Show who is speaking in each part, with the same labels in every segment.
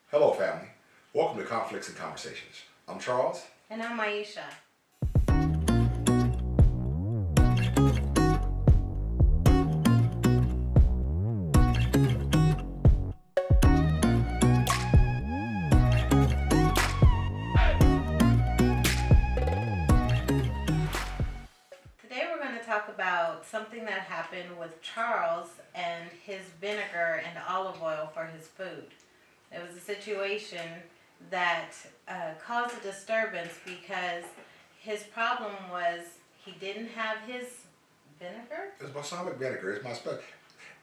Speaker 1: Hello, family. Welcome to Conflicts and Conversations. I'm Charles.
Speaker 2: And I'm Myhisha. Today we're going to talk about something that happened with Charles and his vinegar and olive oil for his food. It was a situation that caused a disturbance because his problem was he didn't have his vinegar.
Speaker 1: It's balsamic vinegar. It's my special.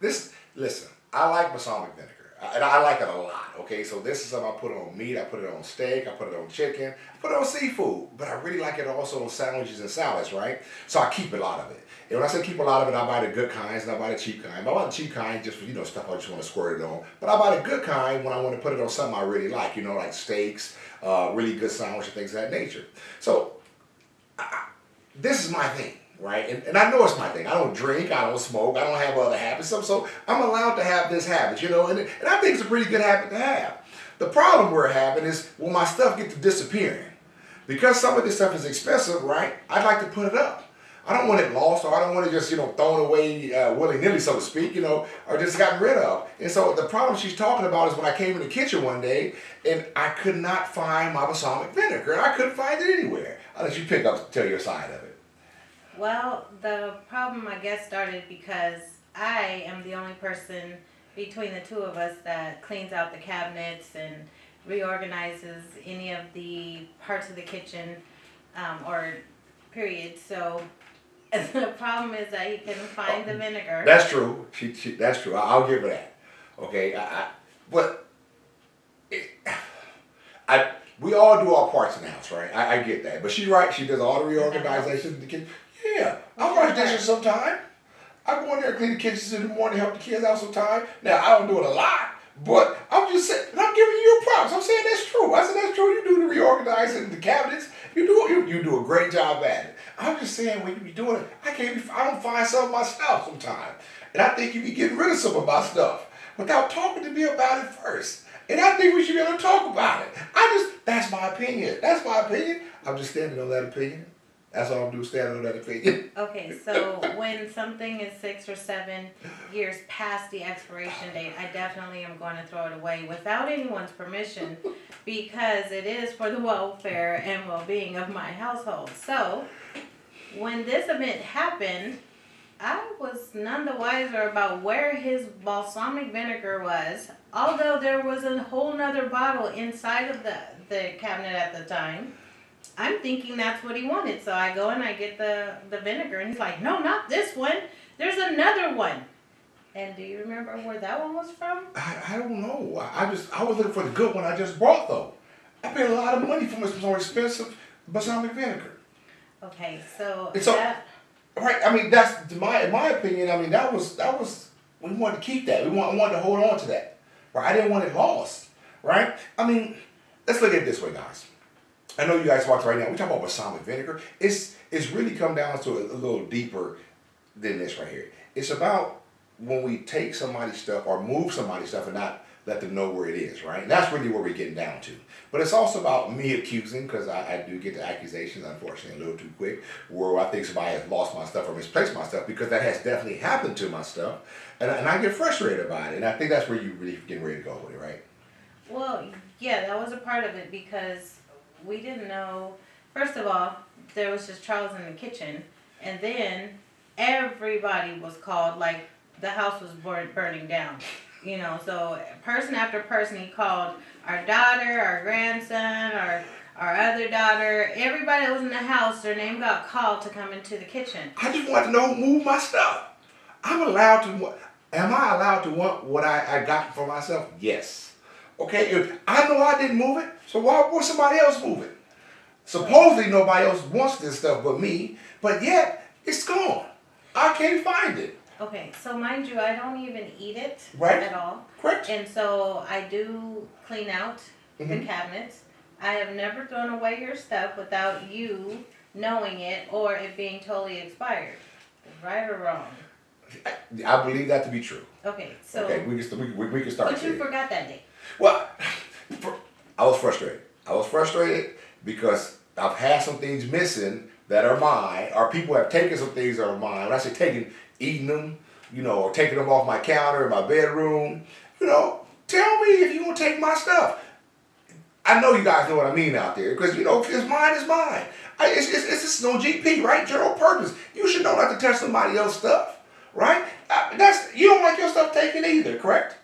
Speaker 1: Listen, I like balsamic vinegar. And I like it a lot, okay? So this is something I put it on meat, I put it on steak, I put it on chicken, I put it on seafood. But I really like it also on sandwiches and salads, right? So I keep a lot of it. And when I say keep a lot of it, I buy the good kinds and I buy the cheap kind. I buy the cheap kind just for, stuff I just want to squirt it on. But I buy the good kind when I want to put it on something I really like, like steaks, really good sandwich and things of that nature. So this is my thing. Right? And I know it's my thing. I don't drink, I don't smoke, I don't have other habits. So I'm allowed to have this habit, and I think it's a pretty good habit to have. The problem we're having is when my stuff gets to disappearing. Because some of this stuff is expensive, right? I'd like to put it up. I don't want it lost, or I don't want it just, thrown away willy-nilly, so to speak, or just gotten rid of. And so the problem she's talking about is when I came in the kitchen one day and I could not find my balsamic vinegar. And I couldn't find it anywhere. I'll let you tell your side of it.
Speaker 2: Well, the problem I guess started because I am the only person between the two of us that cleans out the cabinets and reorganizes any of the parts of the kitchen, or period. So the problem is that he couldn't find the vinegar.
Speaker 1: That's true. That's true. I'll give her that. Okay. But we all do our parts in the house, right? I get that. But she's right. She does all the reorganization in the kitchen. Yeah, I wash dishes sometime. I go in there and clean the kitchens in the morning, help the kids out sometime. Now, I don't do it a lot, but I'm just saying, and I'm giving you your props. I'm saying that's true. I said that's true. You do the reorganizing the cabinets. You do a great job at it. I'm just saying when you be doing it, I don't find some of my stuff sometimes. And I think you be getting rid of some of my stuff without talking to me about it first. And I think we should be able to talk about it. That's my opinion. That's my opinion. I'm just standing on that opinion. That's all I'm doing, stand on that opinion.
Speaker 2: Okay, so when something is 6 or 7 years past the expiration date, I definitely am going to throw it away without anyone's permission because it is for the welfare and well-being of my household. So when this event happened, I was none the wiser about where his balsamic vinegar was, although there was a whole nother bottle inside of the cabinet at the time. I'm thinking that's what he wanted. So I go and I get the vinegar and he's like, no, not this one. There's another one. And do you remember where that one was from?
Speaker 1: I don't know. I was looking for the good one I just bought though. I paid a lot of money for this more expensive balsamic vinegar.
Speaker 2: Okay, so
Speaker 1: right, I mean that's in my opinion, I mean that was we wanted to keep that. I wanted to hold on to that. Right? I didn't want it lost. Right? I mean, let's look at it this way, guys. I know you guys watch right now. We talk about balsamic vinegar. It's really come down to a little deeper than this right here. It's about when we take somebody's stuff or move somebody's stuff and not let them know where it is, right? And that's really where we're getting down to. But it's also about me accusing, because I do get the accusations, unfortunately, a little too quick, where I think somebody has lost my stuff or misplaced my stuff, because that has definitely happened to my stuff. And I get frustrated about it. And I think that's where you really getting ready to go with it, right?
Speaker 2: Well, yeah, that was a part of it because we didn't know. First of all, there was just Charles in the kitchen, and then everybody was called, like the house was burning down. So person after person, he called our daughter, our grandson, our other daughter, everybody that was in the house, their name got called to come into the kitchen.
Speaker 1: I just want to know who moved my stuff. Am I allowed to want what I got for myself? Yes. Okay, if I know I didn't move it, so why would somebody else move it? Supposedly nobody else wants this stuff but me, but yet it's gone. I can't find it.
Speaker 2: Okay, so mind you, I don't even eat it
Speaker 1: Right.
Speaker 2: at all.
Speaker 1: Correct.
Speaker 2: And so I do clean out the cabinets. I have never thrown away your stuff without you knowing it or it being totally expired. Right or wrong?
Speaker 1: I believe that to be true.
Speaker 2: Okay, so.
Speaker 1: Okay, we can start.
Speaker 2: But you forgot that day.
Speaker 1: Well, I was frustrated. I was frustrated because I've had some things missing that are mine, or people have taken some things that are mine. When I say taking, eating them, or taking them off my counter in my bedroom, tell me if you want to take my stuff. I know you guys know what I mean out there, because if it's mine, it's mine. It's just no GP, right? General purpose. You should know not to touch somebody else's stuff, right? You don't like your stuff taken either, correct?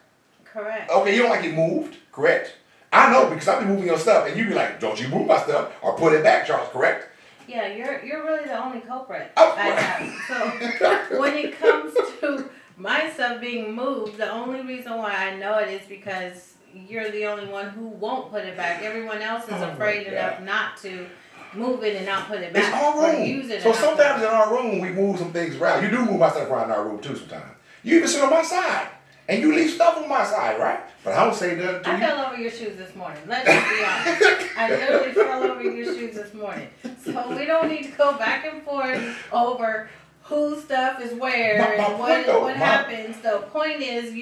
Speaker 2: Correct.
Speaker 1: Okay, you don't like it moved, correct? I know because I be moving your stuff, and you be like, "Don't you move my stuff or put it back, Charles?" Correct?
Speaker 2: Yeah, you're really the only culprit
Speaker 1: Oh.
Speaker 2: I have. So when it comes to my stuff being moved, the only reason why I know it is because you're the only one who won't put it back. Everyone else is afraid enough not to move it and not put it back.
Speaker 1: It's our
Speaker 2: or
Speaker 1: room.
Speaker 2: use it.
Speaker 1: So sometimes in our room we move some things around. You do move my stuff around in our room too sometimes. You even sit on my side. And you leave stuff on my side, right? But I don't say nothing to you.
Speaker 2: I fell over your shoes this morning. Let's just be honest. I literally fell over your shoes this morning. So we don't need to go back and forth over whose stuff is where and what happens. The point is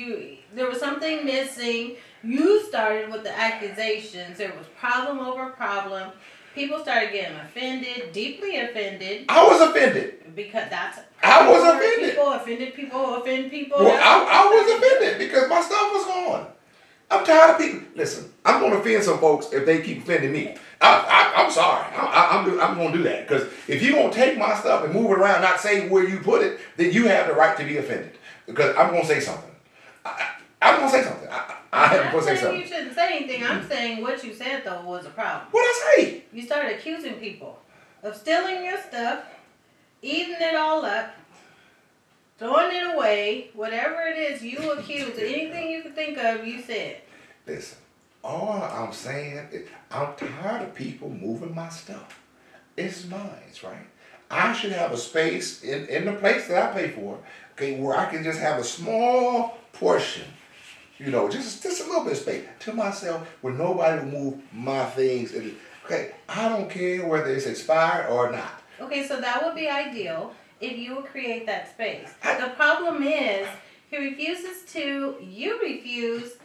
Speaker 2: there was something missing. You started with the accusations. There was problem over problem. People started getting offended, deeply offended.
Speaker 1: I was offended.
Speaker 2: Because
Speaker 1: I was offended.
Speaker 2: People offend people.
Speaker 1: Well, I was offended because my stuff was gone. I'm tired of people. Listen, I'm going to offend some folks if they keep offending me. I'm sorry. I'm going to do that because if you're going to take my stuff and move it around, not say where you put it, then you have the right to be offended because I'm going to say something. I'm going to say something. I'm going to say something.
Speaker 2: You shouldn't say anything. I'm saying what you said though was a problem.
Speaker 1: What did I say?
Speaker 2: You started accusing people of stealing your stuff, eating it all up, throwing it away, whatever it is you accused, anything you could think of, you said.
Speaker 1: Listen, all I'm saying is I'm tired of people moving my stuff. It's mine, right? I should have a space in the place that I pay for, okay, where I can just have a small portion, just a little bit of space to myself where nobody will move my things. Okay, I don't care whether it's expired or not.
Speaker 2: Okay, so that would be ideal if you would create that space. The problem is you refuse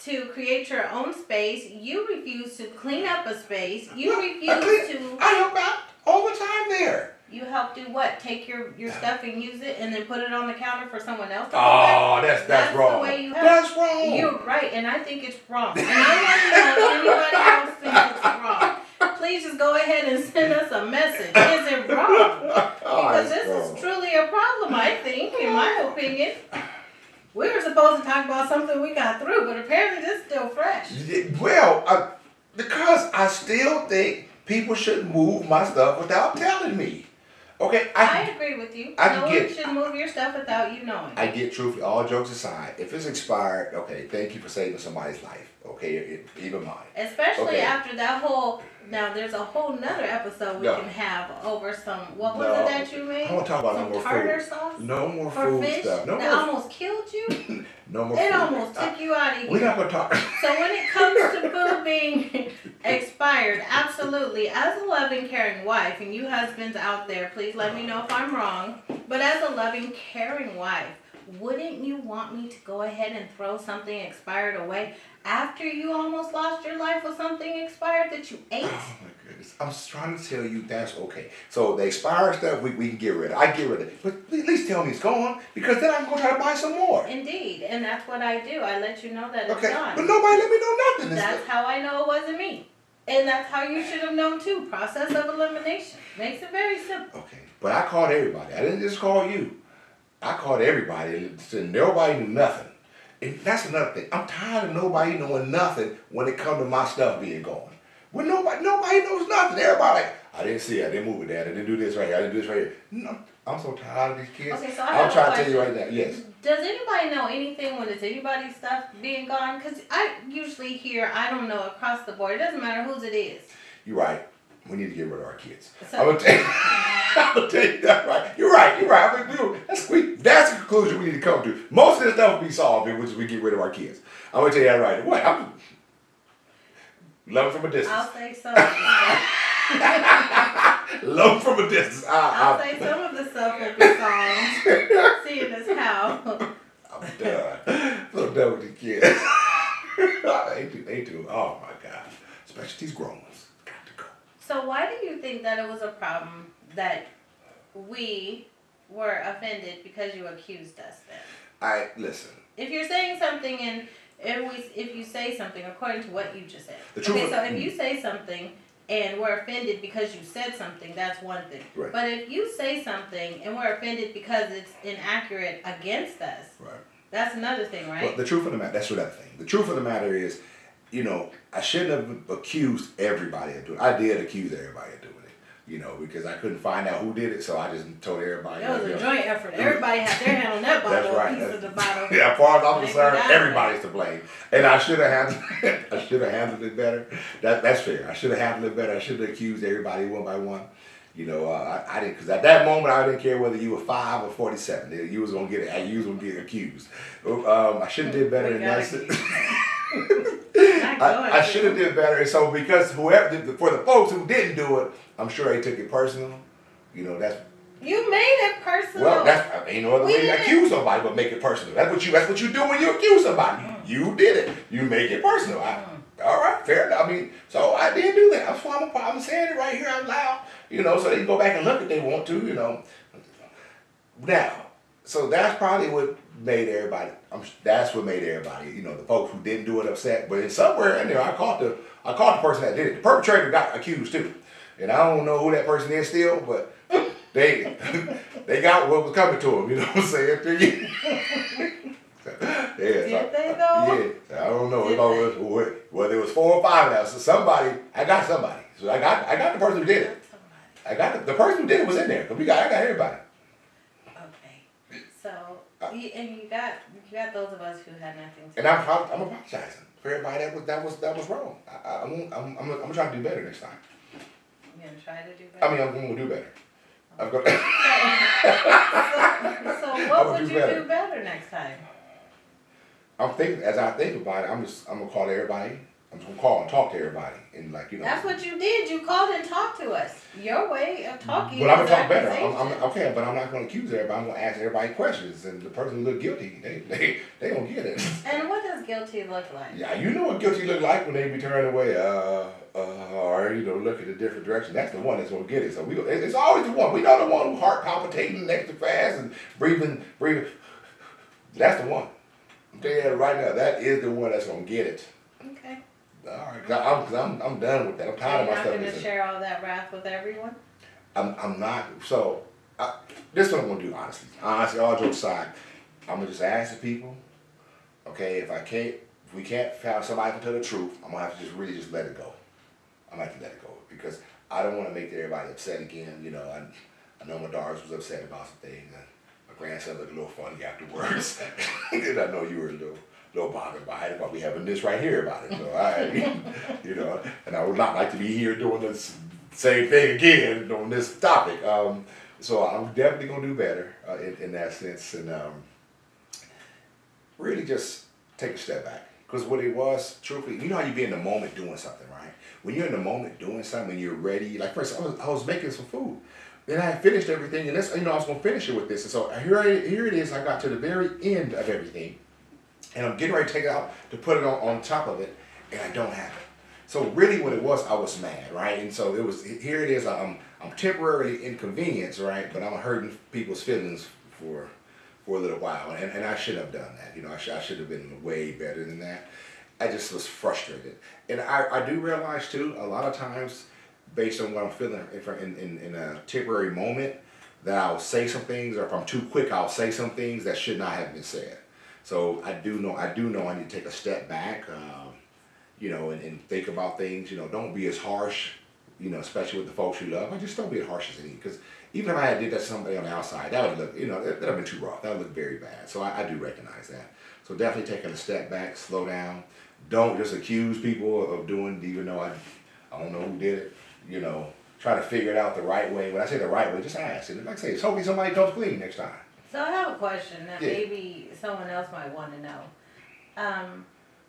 Speaker 2: to create your own space. You refuse to clean up a space.
Speaker 1: I help out all the time there.
Speaker 2: You help do what? Take your stuff and use it and then put it on the counter for someone else to
Speaker 1: Oh, that's wrong.
Speaker 2: The way you help.
Speaker 1: That's wrong.
Speaker 2: You're right, and I think it's wrong. And I want to know if anybody else thinks it's wrong. Please just go ahead and send us a message. Is it wrong? Because this is truly a problem, I think, in my opinion. We were supposed to talk about something we got through, but apparently this is still fresh.
Speaker 1: Well, because I still think people should move my stuff without telling me. Okay,
Speaker 2: I agree with you.
Speaker 1: No
Speaker 2: one should move your stuff without you knowing.
Speaker 1: I get truthfully, all jokes aside, if it's expired, okay, thank you for saving somebody's life. Okay, even mine.
Speaker 2: Especially after that whole. Now there's a whole nother episode we can have over some. What was it that you made?
Speaker 1: I want to talk about
Speaker 2: some
Speaker 1: no more
Speaker 2: tartar
Speaker 1: food.
Speaker 2: sauce.
Speaker 1: No more food
Speaker 2: fish
Speaker 1: stuff. No
Speaker 2: that
Speaker 1: more.
Speaker 2: Almost killed you.
Speaker 1: No more.
Speaker 2: It
Speaker 1: food.
Speaker 2: almost took you out of here.
Speaker 1: We're not gonna talk.
Speaker 2: So when it comes to food being expired, absolutely. As a loving, caring wife, and you husbands out there, please let me know if I'm wrong. But as a loving, caring wife, wouldn't you want me to go ahead and throw something expired away after you almost lost your life with something expired that you ate?
Speaker 1: Oh my goodness. I'm trying to tell you that's okay. So the expired stuff we can get rid of. I get rid of it. But at least tell me it's gone because then I'm going to try to buy some more.
Speaker 2: Indeed. And that's what I do. I let you know that it's gone.
Speaker 1: But nobody let me know nothing.
Speaker 2: That's how I know it wasn't me. And that's how you should have known too. Process of elimination. Makes it very simple.
Speaker 1: Okay. But I called everybody. I didn't just call you. I called everybody and nobody knew nothing. And that's another thing. I'm tired of nobody knowing nothing when it comes to my stuff being gone. When nobody knows nothing. Everybody like, I didn't see it. I didn't move it, Dad. I didn't do this right here. I didn't do this right here. No, I'm so tired of these kids.
Speaker 2: Okay, so
Speaker 1: I'll try to tell you right now. Yes.
Speaker 2: Does anybody know anything when it's anybody's stuff being gone? Because I usually hear, I don't know, across the board. It doesn't matter whose it is.
Speaker 1: You're right. We need to get rid of our kids.
Speaker 2: So,
Speaker 1: I'm gonna tell you that right. You're right. I mean, that's the conclusion we need to come to. Most of this stuff will be solved if we get rid of our kids. I'm gonna tell you that right away. I'm loving from a distance.
Speaker 2: I'll say so.
Speaker 1: Love from a distance.
Speaker 2: I'll say some of the stuff will be songs. Seeing as how.
Speaker 1: I'm done. So done with the kids. they do. Oh my God. Especially these grown ones. Got to go.
Speaker 2: So why do you think that it was a problem that we were offended because you accused us then?
Speaker 1: Listen.
Speaker 2: If you're saying something and if you say something according to what you just said. So if you say something and we're offended because you said something, that's one thing.
Speaker 1: Right.
Speaker 2: But if you say something and we're offended because it's inaccurate against us,
Speaker 1: Right.
Speaker 2: That's another thing, right?
Speaker 1: Well, the truth of the matter, that's another thing. The truth of the matter is, I shouldn't have accused everybody of doing it. I did accuse everybody of doing it, because I couldn't find out who did it, so I just told everybody.
Speaker 2: It was a joint effort. Everybody had their hand on that bottle,
Speaker 1: That's right.
Speaker 2: a piece of the bottle.
Speaker 1: Yeah, as far as I'm concerned, everybody's to blame. And I should have handled it better. That's fair. I should have handled it better. I should have accused everybody one by one. I didn't, because at that moment I didn't care whether you were 5 or 47. You was gonna get it. You was gonna get accused. I should have did better than that. I should have did better. And so because for the folks who didn't do it, I'm sure they took it personal. That's.
Speaker 2: You made it personal.
Speaker 1: Well, ain't no other way to accuse somebody but make it personal. That's what you do when you accuse somebody. You did it. You make it personal. All right, fair enough. So I didn't do that. That's why I'm saying it right here out loud. So they can go back and look if they want to. Now, so that's probably what made everybody. That's what made everybody. The folks who didn't do it upset. But somewhere in there, I caught the person that did it. The perpetrator got accused too, and I don't know who that person is still, but they got what was coming to them. You know what I'm saying?
Speaker 2: Did they though?
Speaker 1: Yeah, I don't know whether it was 4 or 5 now. So I got somebody. So I got the person who did it. I got the person who did it was in there. Cause I got everybody.
Speaker 2: Okay. So and you got those of us who had nothing to
Speaker 1: do. And I'm apologizing for everybody that was wrong. I'm gonna try to do better next time.
Speaker 2: You're gonna try to do better.
Speaker 1: I'm gonna do better.
Speaker 2: So what would you do better next time?
Speaker 1: As I think about it, I'm gonna call everybody. I'm just gonna call and talk to everybody, and
Speaker 2: That's what you did. You called and talked to us. Your way of talking.
Speaker 1: But I'm gonna talk better. Okay, but I'm not gonna accuse everybody. I'm gonna ask everybody questions, and the person who look guilty, they gonna get it.
Speaker 2: And what does guilty look like?
Speaker 1: Yeah, you know what guilty look like when they be turned away, or look in a different direction. That's the one that's gonna get it. So it's always the one. We know the one who heart palpitating extra fast and breathing. That's the one. I'm telling you that right now. That is the one that's gonna get it.
Speaker 2: Okay.
Speaker 1: All right, cause I'm done with that. I'm tired of my stuff.
Speaker 2: You're not gonna share all that wrath with everyone?
Speaker 1: I'm not. So this is what I'm gonna do. Honestly, all jokes aside, I'm gonna just ask the people. Okay, if we can't find somebody to tell the truth, I'm gonna have to just let it go. I'm gonna have to let it go because I don't want to make everybody upset again. I know my daughters was upset about some things. And my grandson looked a little funny afterwards, and I know you were a little bothered by it, but we having this right here about it. So and I would not like to be here doing this same thing again on this topic. So I'm definitely gonna do better in that sense, and really just take a step back. Because what it was, truthfully, you know how you be in the moment doing something, right? When you're in the moment doing something, when you're ready, like first I was making some food. Then I had finished everything, and I was gonna finish it with this. And so here it is. I got to the very end of everything. And I'm getting ready to take it out to put it on top of it, and I don't have it. So really what it was, I was mad, right? And so here it is, I'm temporarily inconvenienced, right? But I'm hurting people's feelings for a little while. And I shouldn't have done that. I should have been way better than that. I just was frustrated. And I do realize too, a lot of times, based on what I'm feeling in a temporary moment, that I'll say some things, or if I'm too quick, I'll say some things that should not have been said. So I do know I need to take a step back, and think about things. Don't be as harsh, especially with the folks you love. Just don't be as harsh as any. Because even if I had did that to somebody on the outside, that would look, that would have been too rough. That would look very bad. So I do recognize that. So definitely taking a step back, slow down. Don't just accuse people of doing, even though I don't know who did it. Try to figure it out the right way. When I say the right way, just ask. And like I say, hopefully somebody comes clean next time.
Speaker 2: So I have a question that maybe someone else might want to know.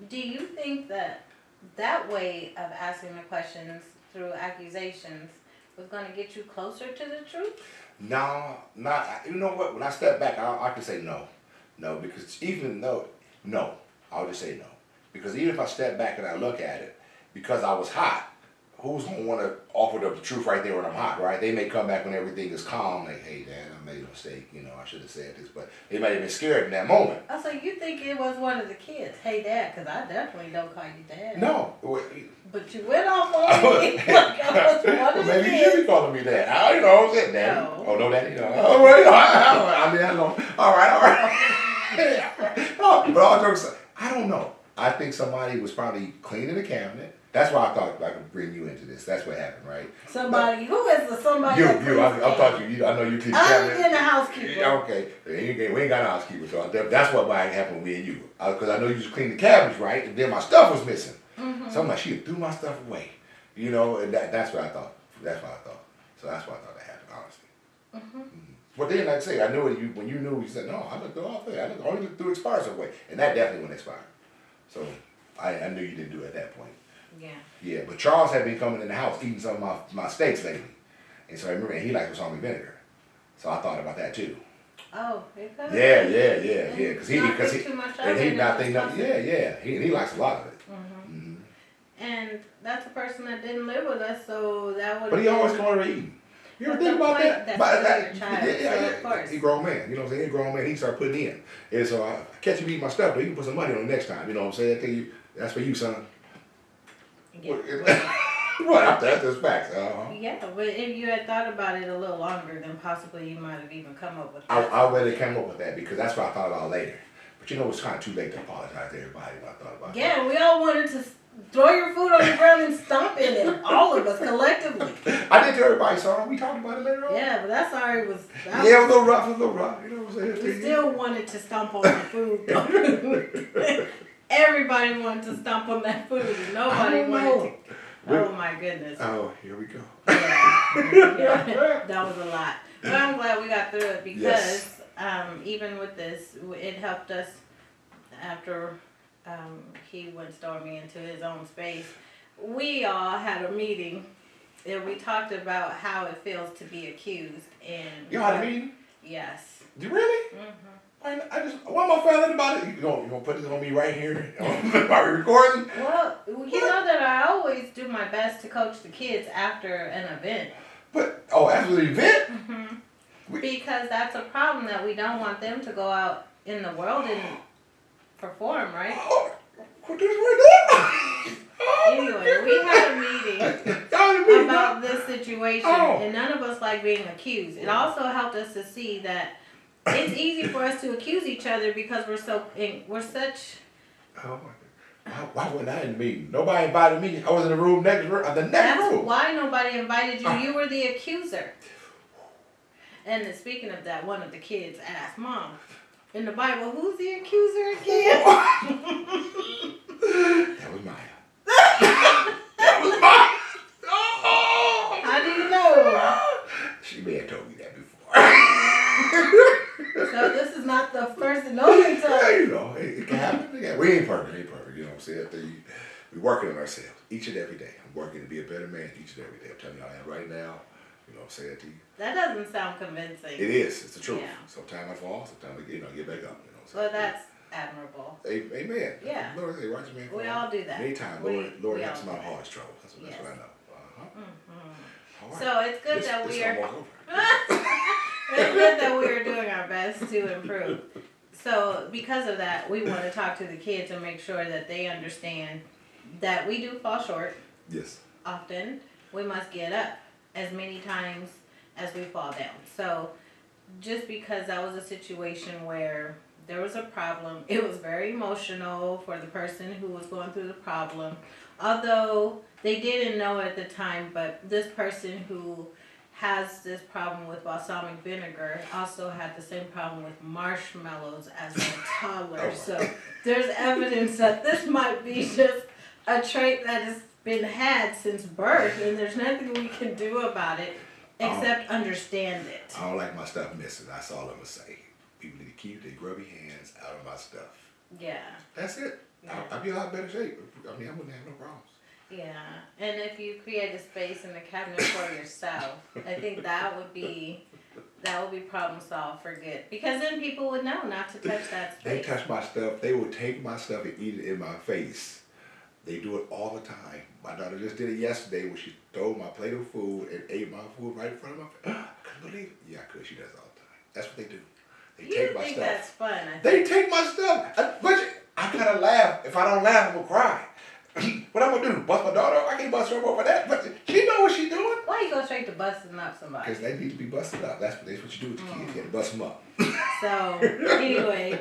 Speaker 2: Do you think that way of asking the questions through accusations was going to get you closer to the truth?
Speaker 1: No, not. You know what? When I step back, I can say no, no, because even though no, I'll just say no, because even if I step back and I look at it, because I was hot, who's gonna want to offer the truth right there when I'm hot, right? They may come back when everything is calm, like, hey, Dad, I made a mistake. You know, I should have said this, but they might have been scared in that moment.
Speaker 2: Oh, so you think it was one of the kids? Hey, Dad, because I definitely don't call you Dad.
Speaker 1: No.
Speaker 2: But you went off on me like I was one of the
Speaker 1: Maybe
Speaker 2: kids.
Speaker 1: you should be calling me that. I you know what I'm saying, Daddy.
Speaker 2: No.
Speaker 1: Oh, no, Daddy. No. Oh, well, you know, I mean, I know. All right. No, but all jokes aside, I don't know. I think somebody was probably cleaning the cabinet. That's why I thought I could bring you into this. That's what happened, right?
Speaker 2: Somebody, who is the somebody?
Speaker 1: You.
Speaker 2: that cleans the
Speaker 1: I'm talking
Speaker 2: cabinet?
Speaker 1: to you. I know you clean the
Speaker 2: Other
Speaker 1: cabinet.
Speaker 2: than the housekeeper.
Speaker 1: Yeah, okay. We ain't got a housekeeper, so that's what might happen with me and you. Because I know you just cleaned the cabinets, right? And then my stuff was missing.
Speaker 2: Mm-hmm.
Speaker 1: So I'm like, she threw my stuff away. You know, and that's what I thought. That's what I thought. So that's why I thought that happened, honestly.
Speaker 2: Mm-hmm.
Speaker 1: But then, like I say, I knew it. When you knew, you said, no, I looked through all things. I only looked through expires away. And that definitely wouldn't expire. So I knew you didn't do it at that point.
Speaker 2: Yeah.
Speaker 1: Yeah, but Charles had been coming in the house eating some of my steaks lately. And so I remember, and he likes balsamic vinegar. So I thought about that too.
Speaker 2: Oh, it could.
Speaker 1: Yeah. Because he
Speaker 2: too much of
Speaker 1: and he
Speaker 2: it,
Speaker 1: not
Speaker 2: and
Speaker 1: think
Speaker 2: it's
Speaker 1: nothing. Yeah. He likes a lot of it.
Speaker 2: Mm-hmm.
Speaker 1: Mm-hmm.
Speaker 2: And that's a person that didn't live with us, so that would.
Speaker 1: But he always come over eating. You ever
Speaker 2: But
Speaker 1: think
Speaker 2: the
Speaker 1: about
Speaker 2: point,
Speaker 1: that?
Speaker 2: that's
Speaker 1: But
Speaker 2: still your child, so of course.
Speaker 1: He a grown man. You know what I'm saying? He a grown man. He start putting in. And so I catch him eating my stuff, but you can put some money on it next time. You know what I'm saying? I tell you, that's for you, son.
Speaker 2: Yeah.
Speaker 1: What? That's just facts. Uh-huh.
Speaker 2: Yeah, but if you had thought about it a little longer, then possibly you might have even come up with that.
Speaker 1: I already came up with that because that's what I thought about later. But you know, it's kind of too late to apologize to everybody when I thought about it.
Speaker 2: Yeah, we all wanted to throw your food on the ground and stomp in it. All of us collectively.
Speaker 1: I did tell everybody, sorry. We talked about it later on.
Speaker 2: Yeah, but that sorry was.
Speaker 1: Yeah, it was a little rough. You know what I'm saying?
Speaker 2: We still wanted to stomp on the food. Everybody wanted to stomp on that food. Nobody wanted to. Oh my goodness.
Speaker 1: Oh, here we go.
Speaker 2: Yeah, that was a lot. But I'm glad we got through it because
Speaker 1: Yes.
Speaker 2: even with this, it helped us after he went storming into his own space. We all had a meeting and we talked about how it feels to be accused. And
Speaker 1: You had a meeting?
Speaker 2: Yes.
Speaker 1: You really?
Speaker 2: Mm-hmm.
Speaker 1: Why am I feeling about it? You gonna put this on me right here? Are we recording?
Speaker 2: Well, you know that I always do my best to coach the kids after an event.
Speaker 1: But, after the event?
Speaker 2: Mm-hmm. Because that's a problem that we don't want them to go out in the world and perform, right?
Speaker 1: Oh, what this right now?
Speaker 2: Anyway, we had a meeting about this situation, and none of us like being accused. It also helped us to see that it's easy for us to accuse each other because we're such.
Speaker 1: Oh my God. Why wasn't I in the meeting? Nobody invited me. I was in the room the next room.
Speaker 2: That's why nobody invited you. You were the accuser. And then speaking of that, one of the kids asked, Mom, in the Bible, who's the accuser again?
Speaker 1: That was Maya. That was Maya. Oh.
Speaker 2: How do you know?
Speaker 1: She may have told me that before.
Speaker 2: So this is not the first and only time.
Speaker 1: Yeah, you know, it can happen. Yeah, we ain't perfect. You know what I'm saying? We're working on ourselves each and every day. I'm working to be a better man each and every day. I'm telling you I am right now. You know what I'm saying to you?
Speaker 2: That doesn't sound convincing.
Speaker 1: It is. It's the truth.
Speaker 2: Yeah.
Speaker 1: Sometimes I fall. Sometimes I get back up. You know what I'm saying?
Speaker 2: Well, that's admirable.
Speaker 1: Amen.
Speaker 2: Yeah.
Speaker 1: Lord, hey, righteous man.
Speaker 2: We all do that.
Speaker 1: Many times, Lord helps my hardest trouble. That's what I know.
Speaker 2: Mm-hmm.
Speaker 1: Right.
Speaker 2: So it's good that we are.
Speaker 1: almost over.
Speaker 2: It's good that we are doing our best to improve. So because of that, we want to talk to the kids and make sure that they understand that we do fall short.
Speaker 1: Yes.
Speaker 2: Often. We must get up as many times as we fall down. So just because that was a situation where there was a problem, it was very emotional for the person who was going through the problem. Although they didn't know at the time, but this person who has this problem with balsamic vinegar also had the same problem with marshmallows as a toddler. So there's evidence that this might be just a trait that has been had since birth, and there's nothing we can do about it except understand it.
Speaker 1: I don't like my stuff missing. That's all I'm going to say. People need to keep their grubby hands out of my stuff.
Speaker 2: Yeah.
Speaker 1: That's it.
Speaker 2: Yeah.
Speaker 1: I'd be in a lot better shape. I mean, I wouldn't have no problems.
Speaker 2: Yeah, and if you create a space in the cabinet for yourself, I think that would be problem solved for good. Because then people would know not to touch that
Speaker 1: They
Speaker 2: space.
Speaker 1: touch my stuff. They will take my stuff and eat it in my face. They do it all the time. My daughter just did it yesterday when she stole my plate of food and ate my food right in front of my face. I couldn't believe it. Yeah, I could. She does it all the time. That's what they do. They take my
Speaker 2: think
Speaker 1: stuff.
Speaker 2: That's fun. I
Speaker 1: They
Speaker 2: think.
Speaker 1: take my stuff. But I gotta laugh. If I don't laugh, I'm gonna cry. What I'm gonna do? Bust my daughter up? I can't bust her up for that. But she know what she's doing.
Speaker 2: Why you go straight to busting up somebody?
Speaker 1: Because they need to be busted up. That's what you do with the kids. You gotta bust them up.
Speaker 2: So anyway,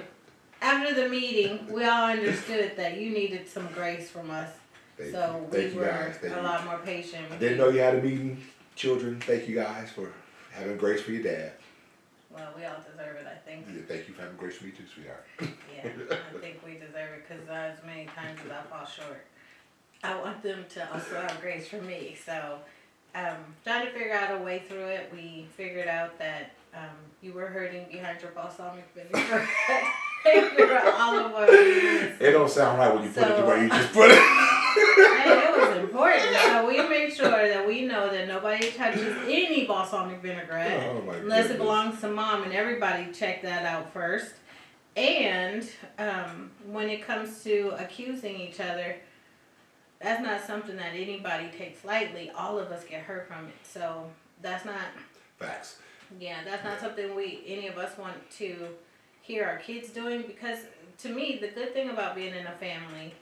Speaker 2: after the meeting, we all understood that you needed some grace from us.
Speaker 1: Thank
Speaker 2: So
Speaker 1: you.
Speaker 2: we
Speaker 1: Thank you
Speaker 2: were
Speaker 1: guys. Thank
Speaker 2: a
Speaker 1: you.
Speaker 2: lot more patient.
Speaker 1: I didn't know you had a meeting. Children, thank you guys for having grace for your dad.
Speaker 2: Well, we all deserve it, I think.
Speaker 1: Yeah, thank you for having grace for me too, sweetheart.
Speaker 2: Yeah, I think we deserve it because as many times as I fall short, I want them to also have grace for me. So, trying to figure out a way through it. We figured out that you were hurting behind your balsamic vinegar. Figure out olive oil.
Speaker 1: It don't sound right when you put it the way you just put it.
Speaker 2: And it was important. So we make sure that we know that nobody touches any balsamic vinaigrette
Speaker 1: Oh, my
Speaker 2: unless it
Speaker 1: goodness.
Speaker 2: belongs to mom, and everybody check that out first. And when it comes to accusing each other, that's not something that anybody takes lightly. All of us get hurt from it. So that's not,
Speaker 1: Facts.
Speaker 2: yeah, that's not something any of us want to hear our kids doing, because to me, the good thing about being in a family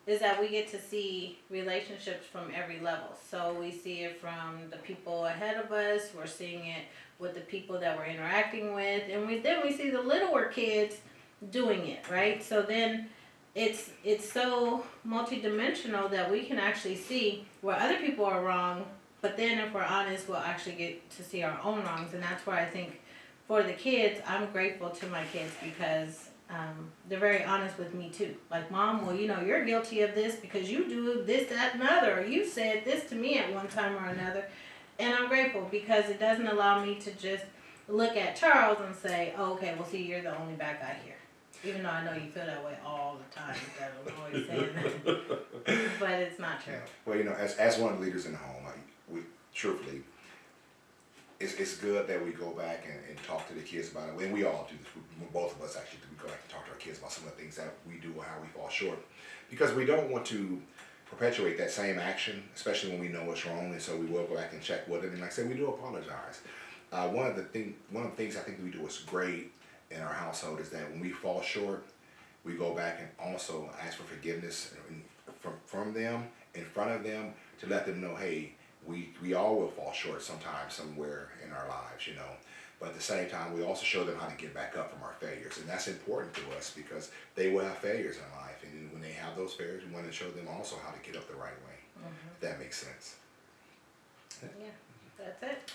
Speaker 2: is that we get to see relationships from every level. So we see it from the people ahead of us, we're seeing it with the people that we're interacting with, and then we see the littler kids doing it, right? So then it's so multidimensional that we can actually see where other people are wrong, but then if we're honest, we'll actually get to see our own wrongs. And that's where I think for the kids, I'm grateful to my kids because they're very honest with me too. Like, Mom, well, you're guilty of this because you do this, that, and other, or you said this to me at one time or another. And I'm grateful because it doesn't allow me to just look at Charles and say, oh, okay, well, see, you're the only bad guy here. Even though I know you feel that way all the time. I'm always saying that. But it's not true.
Speaker 1: Yeah. Well, as one of the leaders in the home, we truthfully, it's good that we go back and talk to the kids about it. And we all do this. Both of us actually do. We go back and talk to our kids about some of the things that we do or how we fall short. Because we don't want to perpetuate that same action, especially when we know what's wrong. And so we will go back and check with it. And like I said, we do apologize. One of the things I think we do is great in our household is that when we fall short, we go back and also ask for forgiveness from them, in front of them, to let them know, hey, we all will fall short sometime, somewhere in our lives, But at the same time, we also show them how to get back up from our failures. And that's important to us because they will have failures in life. And when they have those failures, we want to show them also how to get up the right way.
Speaker 2: Mm-hmm.
Speaker 1: If that makes sense.
Speaker 2: Yeah, that's it.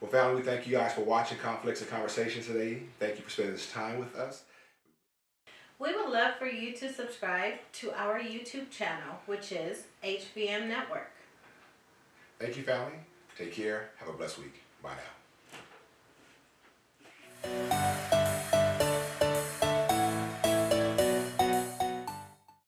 Speaker 1: Well, family, we thank you guys for watching Conflicts and Conversations today. Thank you for spending this time with us.
Speaker 2: We would love for you to subscribe to our YouTube channel, which is HVM Network.
Speaker 1: Thank you, family. Take care. Have a blessed week. Bye now.